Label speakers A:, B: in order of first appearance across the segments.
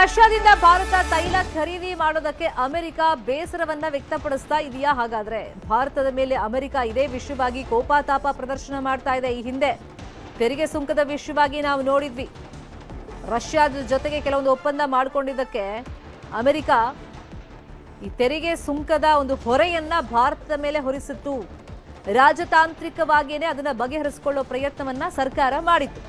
A: ರಷ್ಯಾದಿಂದ ಭಾರತ ತೈಲ ಖರೀದಿ ಮಾಡೋದಕ್ಕೆ ಅಮೆರಿಕ ಬೇಸರವನ್ನ ವ್ಯಕ್ತಪಡಿಸ್ತಾ ಇದೆಯಾ? ಹಾಗಾದ್ರೆ ಭಾರತದ ಮೇಲೆ ಅಮೆರಿಕ ಇದೇ ವಿಷಯವಾಗಿ ಕೋಪತಾಪ ಪ್ರದರ್ಶನ ಮಾಡ್ತಾ ಇದೆ. ಈ ಹಿಂದೆ ತೆರಿಗೆ ಸುಂಕದ ವಿಷಯವಾಗಿ ನಾವು ನೋಡಿದ್ವಿ. ರಷ್ಯಾದ ಜೊತೆಗೆ ಕೆಲವೊಂದು ಒಪ್ಪಂದ ಮಾಡಿಕೊಂಡಿದ್ದಕ್ಕೆ ಅಮೆರಿಕ ಈ ತೆರಿಗೆ ಸುಂಕದ ಒಂದು ಹೊರೆಯನ್ನ ಭಾರತದ ಮೇಲೆ ಹೊರಿಸಿತ್ತು. ರಾಜತಾಂತ್ರಿಕವಾಗಿಯೇ ಅದನ್ನ ಬಗೆಹರಿಸಿಕೊಳ್ಳೋ ಪ್ರಯತ್ನವನ್ನ ಸರ್ಕಾರ ಮಾಡಿತ್ತು.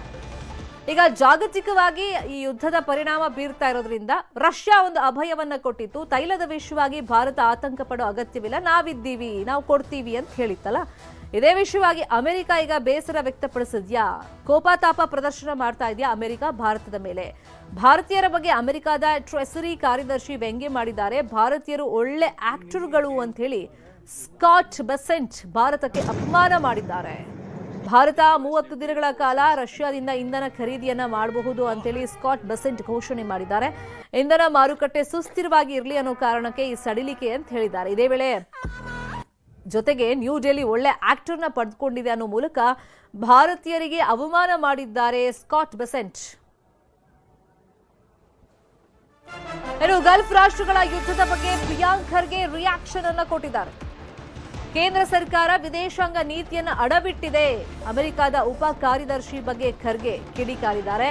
A: ಈಗ ಜಾಗತಿಕವಾಗಿ ಈ ಯುದ್ಧದ ಪರಿಣಾಮ ಬೀರ್ತಾ ಇರೋದ್ರಿಂದ ರಷ್ಯಾ ಒಂದು ಅಭಯವನ್ನ ಕೊಟ್ಟಿತ್ತು. ತೈಲದ ವಿಷಯವಾಗಿ ಭಾರತ ಆತಂಕ ಪಡೋ ಅಗತ್ಯವಿಲ್ಲ, ನಾವಿದ್ದೀವಿ, ನಾವು ಕೊಡ್ತೀವಿ ಅಂತ ಹೇಳಿತ್ತಲ್ಲ. ಇದೇ ವಿಷಯವಾಗಿ ಅಮೆರಿಕ ಈಗ ಬೇಸರ ವ್ಯಕ್ತಪಡಿಸಿದ್ಯಾ, ಕೋಪತಾಪ ಪ್ರದರ್ಶನ ಮಾಡ್ತಾ ಇದೆಯಾ ಅಮೆರಿಕ ಭಾರತದ ಮೇಲೆ? ಭಾರತೀಯರ ಬಗ್ಗೆ ಅಮೆರಿಕದ ಟ್ರೆಸರಿ ಕಾರ್ಯದರ್ಶಿ ವ್ಯಂಗ್ಯ ಮಾಡಿದ್ದಾರೆ. ಭಾರತೀಯರು ಒಳ್ಳೆ ಆಕ್ಟರ್ಗಳು ಅಂತ ಹೇಳಿ ಸ್ಕಾಟ್ ಬೆಸೆಂಟ್ ಭಾರತಕ್ಕೆ ಅಪಮಾನ ಮಾಡಿದ್ದಾರೆ. ಭಾರತ 30 ದಿನಗಳ ಕಾಲ ರಷ್ಯಾದಿಂದ ಇಂಧನ ಖರೀದಿಯನ್ನ ಮಾಡಬಹುದು ಅಂತೇಳಿ ಸ್ಕಾಟ್ ಬೆಸೆಂಟ್ ಘೋಷಣೆ ಮಾಡಿದ್ದಾರೆ. ಇಂಧನ ಮಾರುಕಟ್ಟೆ ಸುಸ್ಥಿರವಾಗಿ ಇರಲಿ ಅನ್ನೋ ಕಾರಣಕ್ಕೆ ಈ ಸಡಿಲಿಕೆ ಅಂತ ಹೇಳಿದ್ದಾರೆ. ಇದೇ ವೇಳೆ ಜೊತೆಗೆ ನ್ಯೂ ಡೆಲ್ಲಿ ಒಳ್ಳೆ ಆಕ್ಟರ್ನ ಪಡೆದುಕೊಂಡಿದೆ ಅನ್ನೋ ಮೂಲಕ ಭಾರತೀಯರಿಗೆ ಅವಮಾನ ಮಾಡಿದ್ದಾರೆ ಸ್ಕಾಟ್ ಬೆಸೆಂಟ್. ಇನ್ನು ಗಲ್ಫ್ ರಾಷ್ಟ್ರಗಳ ಯುದ್ಧದ ಬಗ್ಗೆ ಪ್ರಿಯಾಂಕ್ ಖರ್ಗೆ ರಿಯಾಕ್ಷನ್ ಅನ್ನ ಕೊಟ್ಟಿದ್ದಾರೆ. ಕೇಂದ್ರ ಸರ್ಕಾರ ವಿದೇಶಾಂಗ ನೀತಿಯನ್ನು ಅಡಬಿಟ್ಟಿದೆ. ಅಮೆರಿಕದ ಉಪ ಕಾರ್ಯದರ್ಶಿ ಬಗ್ಗೆ ಖರ್ಗೆ ಕಿಡಿಕಾರಿದ್ದಾರೆ.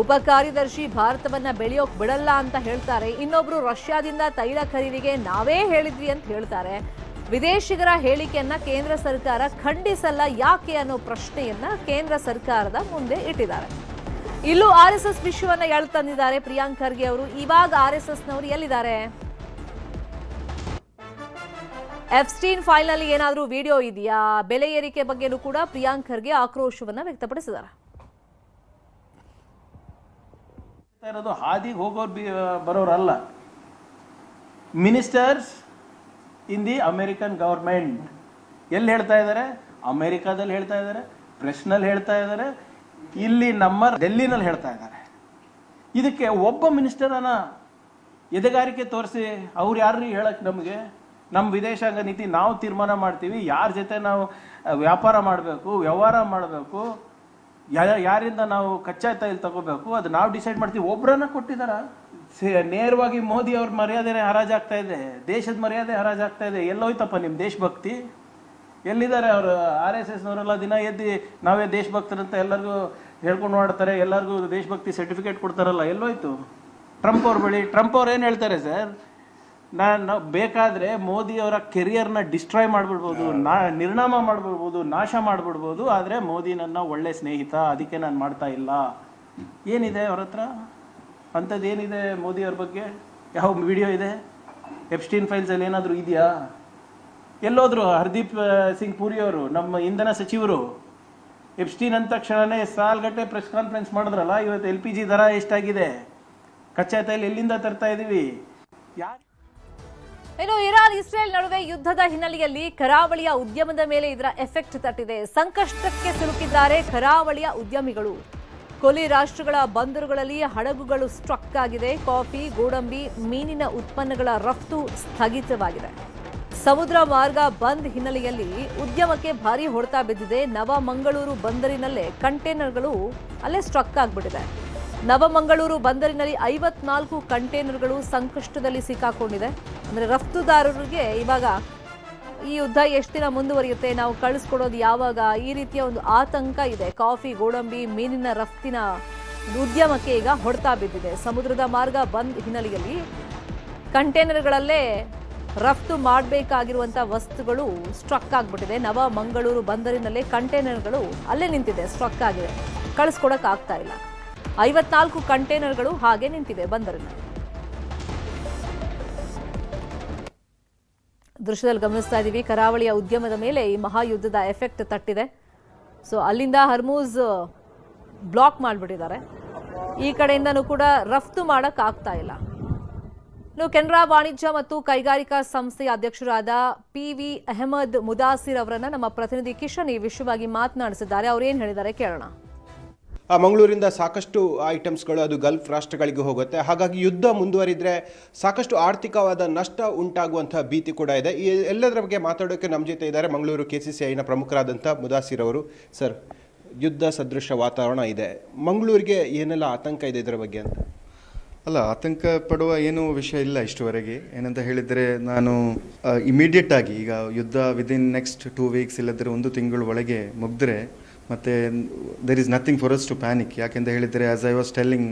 A: ಉಪ ಕಾರ್ಯದರ್ಶಿ ಭಾರತವನ್ನ ಬೆಳೆಯೋಕ್ ಬಿಡಲ್ಲ ಅಂತ ಹೇಳ್ತಾರೆ. ಇನ್ನೊಬ್ರು ರಷ್ಯಾದಿಂದ ತೈಲ ಖರೀದಿಗೆ ನಾವೇ ಹೇಳಿದ್ವಿ ಅಂತ ಹೇಳ್ತಾರೆ. ವಿದೇಶಿಗರ ಹೇಳಿಕೆಯನ್ನ ಕೇಂದ್ರ ಸರ್ಕಾರ ಖಂಡಿಸಲ್ಲ ಯಾಕೆ ಅನ್ನೋ ಪ್ರಶ್ನೆಯನ್ನ ಕೇಂದ್ರ ಸರ್ಕಾರದ ಮುಂದೆ ಇಟ್ಟಿದ್ದಾರೆ. ಇಲ್ಲೂ RSS ವಿಷಯವನ್ನ ಎಳ್ತಂದಿದ್ದಾರೆ ಪ್ರಿಯಾಂಕ್ ಖರ್ಗೆ ಅವರು. ಇವಾಗ RSS ನವರು ಎಲ್ಲಿದ್ದಾರೆ? ಎಫ್ಸ್ಟೀನ್ ಫೈಲ್ ನಲ್ಲಿ ಏನಾದರೂ ವಿಡಿಯೋ ಇದೆಯಾ? ಬೆಲೆ ಏರಿಕೆ ಬಗ್ಗೆನೂ ಕೂಡ ಪ್ರಿಯಾಂಕ್ ಖರ್ಗೆ ಆಕ್ರೋಶವನ್ನ ವ್ಯಕ್ತಪಡಿಸಿದ್ದಾರೆ.
B: ಹಾದಿಗೆ ಹೋಗೋರು ಬರೋರಲ್ಲ, ministers in the American government. ಎಲ್ಲಿ ಹೇಳ್ತಾ ಇದ್ದಾರೆ? ಅಮೆರಿಕಾದಲ್ಲಿ ಹೇಳ್ತಾ ಇದ್ದಾರೆ, ಪ್ರೆಸ್ನಲ್ಲಿ ಹೇಳ್ತಾ ಇದ್ದಾರೆ, ಇಲ್ಲಿ ನಮ್ಮ ಡೆಲ್ಲಿನಲ್ಲಿ ಹೇಳ್ತಾ ಇದ್ದಾರೆ. ಇದಕ್ಕೆ ಒಬ್ಬ ಮಿನಿಸ್ಟರನ್ನ ಎದೆಗಾರಿಕೆ ತೋರಿಸಿ ಅವ್ರು ಯಾರು ಹೇಳಕ್ ನಮಗೆ? ನಮ್ಮ ವಿದೇಶಾಂಗ ನೀತಿ ನಾವು ತೀರ್ಮಾನ ಮಾಡ್ತೀವಿ, ಯಾರ ಜೊತೆ ನಾವು ವ್ಯಾಪಾರ ಮಾಡಬೇಕು, ವ್ಯವಹಾರ ಮಾಡಬೇಕು, ಯಾರಿಂದ ನಾವು ಕಚ್ಚಾ ತೈಲ ತಗೋಬೇಕು, ಅದು ನಾವು ಡಿಸೈಡ್ ಮಾಡ್ತೀವಿ. ಒಬ್ಬರನ್ನ ಕೊಟ್ಟಿದಾರ? ನೇರವಾಗಿ ಮೋದಿ ಅವ್ರ ಮರ್ಯಾದೆ ಹರಾಜಾಗ್ತಾ ಇದೆ, ದೇಶದ ಮರ್ಯಾದೆ ಹರಾಜಾಗ್ತಾ ಇದೆ. ಎಲ್ಲೋಯ್ತಪ್ಪ ನಿಮ್ಮ ದೇಶಭಕ್ತಿ? ಎಲ್ಲಿದ್ದಾರೆ ಅವರು? RSS ನವರೆಲ್ಲ ದಿನ ಎದ್ದು ನಾವೇ ದೇಶಭಕ್ತರಂತ ಎಲ್ಲರಿಗೂ ಹೇಳ್ಕೊಂಡು ಮಾಡ್ತಾರೆ, ಎಲ್ಲರಿಗೂ ದೇಶಭಕ್ತಿ ಸರ್ಟಿಫಿಕೇಟ್ ಕೊಡ್ತಾರಲ್ಲ, ಎಲ್ಲೋಯ್ತು? ಟ್ರಂಪ್ ಅವ್ರ ಬಳಿ. ಟ್ರಂಪ್ ಅವ್ರು ಏನು ಹೇಳ್ತಾರೆ ಸರ್? ನಾನು ಬೇಕಾದರೆ ಮೋದಿಯವರ ಕೆರಿಯರ್ನ ಡಿಸ್ಟ್ರಾಯ್ ಮಾಡಿಬಿಡ್ಬೋದು, ನಿರ್ನಾಮ ಮಾಡಿಬಿಡ್ಬೋದು, ನಾಶ ಮಾಡಿಬಿಡ್ಬೋದು, ಆದರೆ ಮೋದಿ ನನ್ನ ಒಳ್ಳೆ ಸ್ನೇಹಿತ, ಅದಕ್ಕೆ ನಾನು ಮಾಡ್ತಾ ಇಲ್ಲ. ಏನಿದೆ ಅವ್ರ ಹತ್ರ? ಅಂಥದ್ದು ಏನಿದೆ ಮೋದಿಯವ್ರ ಬಗ್ಗೆ? ಯಾವ ವಿಡಿಯೋ ಇದೆ? ಎಫ್ಸ್ಟೀನ್ ಫೈಲ್ಸಲ್ಲಿ ಏನಾದರೂ ಇದೆಯಾ? ಎಲ್ಲೋದ್ರು ಹರ್ದೀಪ್ ಸಿಂಗ್ ಪುರಿ ಅವರು, ನಮ್ಮ ಇಂಧನ ಸಚಿವರು, ಎಫ್ಸ್ಟೀನ್ ಅಂದ ತಕ್ಷಣವೇ ಸಾಲ್ಗಟ್ಟೆ ಪ್ರೆಸ್ ಕಾನ್ಫರೆನ್ಸ್ ಮಾಡಿದ್ರಲ್ಲ. ಇವತ್ತು LPG ದರ ಎಷ್ಟಾಗಿದೆ, ಕಚ್ಚಾ ತೈಲ ಎಲ್ಲಿಂದ ತರ್ತಾ ಇದೀವಿ?
A: ಇನ್ನು ಇರಾನ್ ಇಸ್ರೇಲ್ ನಡುವೆ ಯುದ್ಧದ ಹಿನ್ನೆಲೆಯಲ್ಲಿ ಕರಾವಳಿಯ ಉದ್ಯಮದ ಮೇಲೆ ಇದರ ಎಫೆಕ್ಟ್ ತಟ್ಟಿದೆ. ಸಂಕಷ್ಟಕ್ಕೆ ಸಿಲುಕಿದ್ದಾರೆ ಕರಾವಳಿಯ ಉದ್ಯಮಿಗಳು. ಕೊಲ್ಲಿ ರಾಷ್ಟ್ರಗಳ ಬಂದರುಗಳಲ್ಲಿ ಹಡಗುಗಳು ಸ್ಟ್ರಕ್ ಆಗಿದೆ. ಕಾಫಿ, ಗೋಡಂಬಿ, ಮೀನಿನ ಉತ್ಪನ್ನಗಳ ರಫ್ತು ಸ್ಥಗಿತವಾಗಿದೆ. ಸಮುದ್ರ ಮಾರ್ಗ ಬಂದ್ ಹಿನ್ನೆಲೆಯಲ್ಲಿ ಉದ್ಯಮಕ್ಕೆ ಭಾರಿ ಹೊಡೆತ ಬಿದ್ದಿದೆ. ನವಮಂಗಳೂರು ಬಂದರಿನಲ್ಲೇ ಕಂಟೈನರ್ಗಳು ಅಲ್ಲೇ ಸ್ಟ್ರಕ್ ಆಗಿಬಿಟ್ಟಿದೆ. ನವಮಂಗಳೂರು ಬಂದರಿನಲ್ಲಿ 54 ಕಂಟೈನರ್ಗಳು ಸಂಕಷ್ಟದಲ್ಲಿ ಸಿಕ್ಕಾಕೊಂಡಿದೆ. ಅಂದರೆ ರಫ್ತುದಾರರಿಗೆ ಇವಾಗ ಈ ಯುದ್ಧ ಎಷ್ಟು ದಿನ ಮುಂದುವರಿಯುತ್ತೆ, ನಾವು ಕಳಿಸ್ಕೊಡೋದು ಯಾವಾಗ, ಈ ರೀತಿಯ ಒಂದು ಆತಂಕ ಇದೆ. ಕಾಫಿ, ಗೋಡಂಬಿ, ಮೀನಿನ ರಫ್ತಿನ ಉದ್ಯಮಕ್ಕೆ ಈಗ ಹೊಡೆತ ಬಿದ್ದಿದೆ. ಸಮುದ್ರದ ಮಾರ್ಗ ಬಂದ್ ಹಿನ್ನೆಲೆಯಲ್ಲಿ ಕಂಟೈನರ್ಗಳಲ್ಲೇ ರಫ್ತು ಮಾಡಬೇಕಾಗಿರುವಂಥ ವಸ್ತುಗಳು ಸ್ಟ್ರಕ್ ಆಗಿಬಿಟ್ಟಿದೆ. ನವಮಂಗಳೂರು ಬಂದರಿನಲ್ಲೇ ಕಂಟೈನರ್ಗಳು ಅಲ್ಲೇ ನಿಂತಿದೆ, ಸ್ಟ್ರಕ್ ಆಗಿದೆ, ಕಳಿಸ್ಕೊಡಕ್ಕೆ ಆಗ್ತಾ ಇಲ್ಲ. 54 ಕಂಟೈನರ್ಗಳು ಹಾಗೆ ನಿಂತಿವೆ ಬಂದರಿನಲ್ಲಿ. ದೃಶ್ಯದಲ್ಲಿ ಗಮನಿಸ್ತಾ ಇದ್ದೀವಿ, ಕರಾವಳಿಯ ಉದ್ಯಮದ ಮೇಲೆ ಈ ಮಹಾಯುದ್ಧದ ಎಫೆಕ್ಟ್ ತಟ್ಟಿದೆ. ಸೊ ಅಲ್ಲಿಂದ ಹರ್ಮೂಜ್ ಬ್ಲಾಕ್ ಮಾಡಿಬಿಟ್ಟಿದ್ದಾರೆ. ಈ ಕಡೆಯಿಂದನೂ ಕೂಡ ರಫ್ತು ಮಾಡಕ್ ಆಗ್ತಾ ಇಲ್ಲ. ಇನ್ನು ಕೆನರಾ ವಾಣಿಜ್ಯ ಮತ್ತು ಕೈಗಾರಿಕಾ ಸಂಸ್ಥೆಯ ಅಧ್ಯಕ್ಷರಾದ PV ಅಹಮದ್ ಮುದಾಸಿರ್ ಅವರನ್ನ ನಮ್ಮ ಪ್ರತಿನಿಧಿ ಕಿಶನ್ ಈ ವಿಷಯವಾಗಿ ಮಾತನಾಡಿಸಿದ್ದಾರೆ. ಅವ್ರು ಏನ್ ಹೇಳಿದ್ದಾರೆ ಕೇಳೋಣ.
C: ಮಂಗಳೂರಿಂದ ಸಾಕಷ್ಟು ಐಟಮ್ಸ್ಗಳು ಅದು ಗಲ್ಫ್ ರಾಷ್ಟ್ರಗಳಿಗೆ ಹೋಗುತ್ತೆ. ಹಾಗಾಗಿ ಯುದ್ಧ ಮುಂದುವರಿದರೆ ಸಾಕಷ್ಟು ಆರ್ಥಿಕವಾದ ನಷ್ಟ ಉಂಟಾಗುವಂಥ ಭೀತಿ ಕೂಡ ಇದೆ. ಈ ಎಲ್ಲದರ ಬಗ್ಗೆ ಮಾತಾಡೋಕ್ಕೆ ನಮ್ಮ ಜೊತೆ ಇದ್ದಾರೆ ಮಂಗಳೂರು KCCIನ ಪ್ರಮುಖರಾದಂಥ ಮುದಾಸಿರ್ ಅವರು. ಸರ್, ಯುದ್ಧ ಸದೃಶ ವಾತಾವರಣ ಇದೆ, ಮಂಗಳೂರಿಗೆ ಏನೆಲ್ಲ ಆತಂಕ ಇದೆ ಇದರ ಬಗ್ಗೆ ಅಂತ?
D: ಅಲ್ಲ, ಆತಂಕ ಪಡುವ ಏನೂ ವಿಷಯ ಇಲ್ಲ ಇಷ್ಟುವರೆಗೆ. ಏನಂತ ಹೇಳಿದರೆ, ನಾನು ಇಮಿಡಿಯೇಟ್ ಆಗಿ ಈಗ ಯುದ್ಧ ವಿದಿನ್ ನೆಕ್ಸ್ಟ್ 2 ವೀಕ್ಸ್ ಇಲ್ಲದ್ರೆ 1 ತಿಂಗಳು ಒಳಗೆ ಮುಗಿದ್ರೆ ಮತ್ತು there is nothing for us to panic. ಯಾಕೆಂತ ಹೇಳಿದರೆ, ಆಸ್ ಐ ವಾಸ್ ಟೆಲ್ಲಿಂಗ್,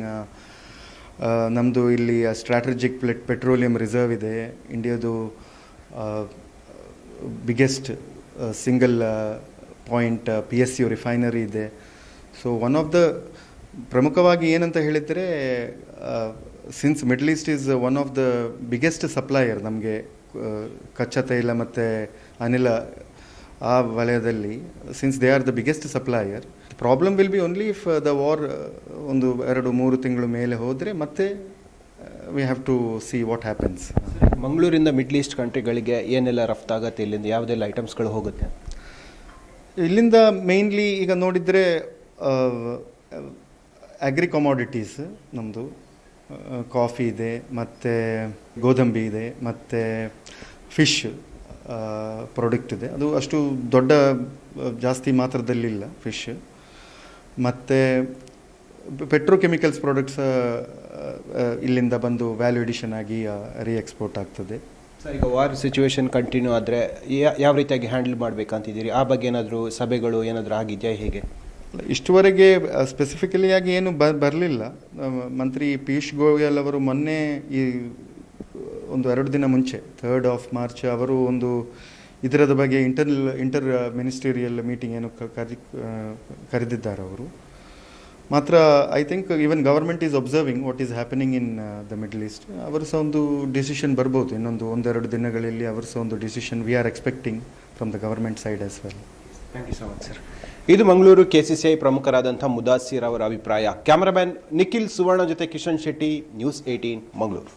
D: ನಮ್ಮದು ಇಲ್ಲಿ ಸ್ಟ್ರಾಟಜಿಕ್ ಪೆಟ್ರೋಲಿಯಂ ರಿಸರ್ವ್ ಇದೆ. ಇಂಡಿಯಾದು biggest single point PSU refinery ಇದೆ. ಸೊ ಒನ್ ಆಫ್ ದ ಪ್ರಮುಖವಾಗಿ ಏನಂತ ಹೇಳಿದರೆ, since Middle East is one of the biggest supplier ನಮಗೆ ಕಚ್ಚಾ ತೈಲ ಮತ್ತು ಅನಿಲ ಆ ವಲಯದಲ್ಲಿ, since they are the biggest supplier. Problem will be only if the war 1-2-3 ತಿಂಗಳು ಮೇಲೆ ಹೋದರೆ ಮತ್ತೆ we have to see what happens.
C: ಮಂಗಳೂರಿಂದ ಮಿಡ್ಲ್ ಈಸ್ಟ್ ಕಂಟ್ರಿಗಳಿಗೆ ಏನೆಲ್ಲ ರಫ್ತಾಗತ್ತೆ, ಇಲ್ಲಿಂದ ಯಾವುದೆಲ್ಲ ಐಟಮ್ಸ್ಗಳು ಹೋಗುತ್ತೆ?
D: ಇಲ್ಲಿಂದ ಮೇಯ್ನ್ಲಿ ಈಗ ನೋಡಿದರೆ ಅಗ್ರಿ ಕಮಾಡಿಟೀಸ್ ನಮ್ಮದು ಕಾಫಿ ಇದೆ, ಮತ್ತು ಗೋಧಂಬಿ ಇದೆ, ಮತ್ತು ಫಿಶ್ ಪ್ರಾಡಕ್ಟ್ ಇದೆ. ಅದು ಅಷ್ಟು ದೊಡ್ಡ ಜಾಸ್ತಿ ಮಾತ್ರದಲ್ಲಿಲ್ಲ ಫಿಶ್. ಮತ್ತು ಪೆಟ್ರೋಕೆಮಿಕಲ್ಸ್ ಪ್ರಾಡಕ್ಟ್ಸ್ ಇಲ್ಲಿಂದ ಬಂದು ವ್ಯಾಲ್ಯೂ ಎಡಿಷನ್ ಆಗಿ ಎಕ್ಸ್ಪೋರ್ಟ್ ಆಗ್ತದೆ.
C: ಸರ್, ಈಗ ವಾರ್ ಸಿಚುವೇಶನ್ ಕಂಟಿನ್ಯೂ ಆದರೆ ಯಾವ ರೀತಿಯಾಗಿ ಹ್ಯಾಂಡಲ್ ಮಾಡಬೇಕಂತಿದ್ದೀರಿ? ಆ ಬಗ್ಗೆ ಏನಾದರೂ ಸಭೆಗಳು ಏನಾದರೂ ಆಗಿದೆಯಾ, ಹೇಗೆ?
D: ಇಷ್ಟುವರೆಗೆ ಸ್ಪೆಸಿಫಿಕಲಿ ಆಗಿ ಏನು ಬರಲಿಲ್ಲ. ಮಂತ್ರಿ ಪಿಯೂಷ್ ಗೋಯಲ್ ಅವರು ಮೊನ್ನೆ ಈ 1-2 ದಿನ ಮುಂಚೆ 3rd of March ಅವರು ಒಂದು ಇದರದ ಬಗ್ಗೆ ಇಂಟರ್ ಮಿನಿಸ್ಟೀರಿಯಲ್ ಮೀಟಿಂಗ್ ಏನು ಕರೆದಿದ್ದಾರೆ ಅವರು ಮಾತ್ರ. I think even government is observing what is happening in the middle East. ಅವರು ಸಹ ಒಂದು ಡಿಸಿಷನ್ ಬರ್ಬೋದು ಇನ್ನೊಂದು 1-2 ದಿನಗಳಲ್ಲಿ. ಅವರು ಸಹ ಒಂದು decision we are expecting from the government side as well.
C: Thank you so much sir. ಇದು ಮಂಗಳೂರು KCCI ಪ್ರಮುಖರಾದಂಥ ಮುದಾಸಿರ್ ಅವರ ಅಭಿಪ್ರಾಯ. ಕ್ಯಾಮರಾಮ್ಯಾನ್ ನಿಖಿಲ್ ಸುವರ್ಣ ಜೊತೆ ಕಿಶನ್ ಶೆಟ್ಟಿ, ನ್ಯೂಸ್ 18 ಮಂಗಳೂರು.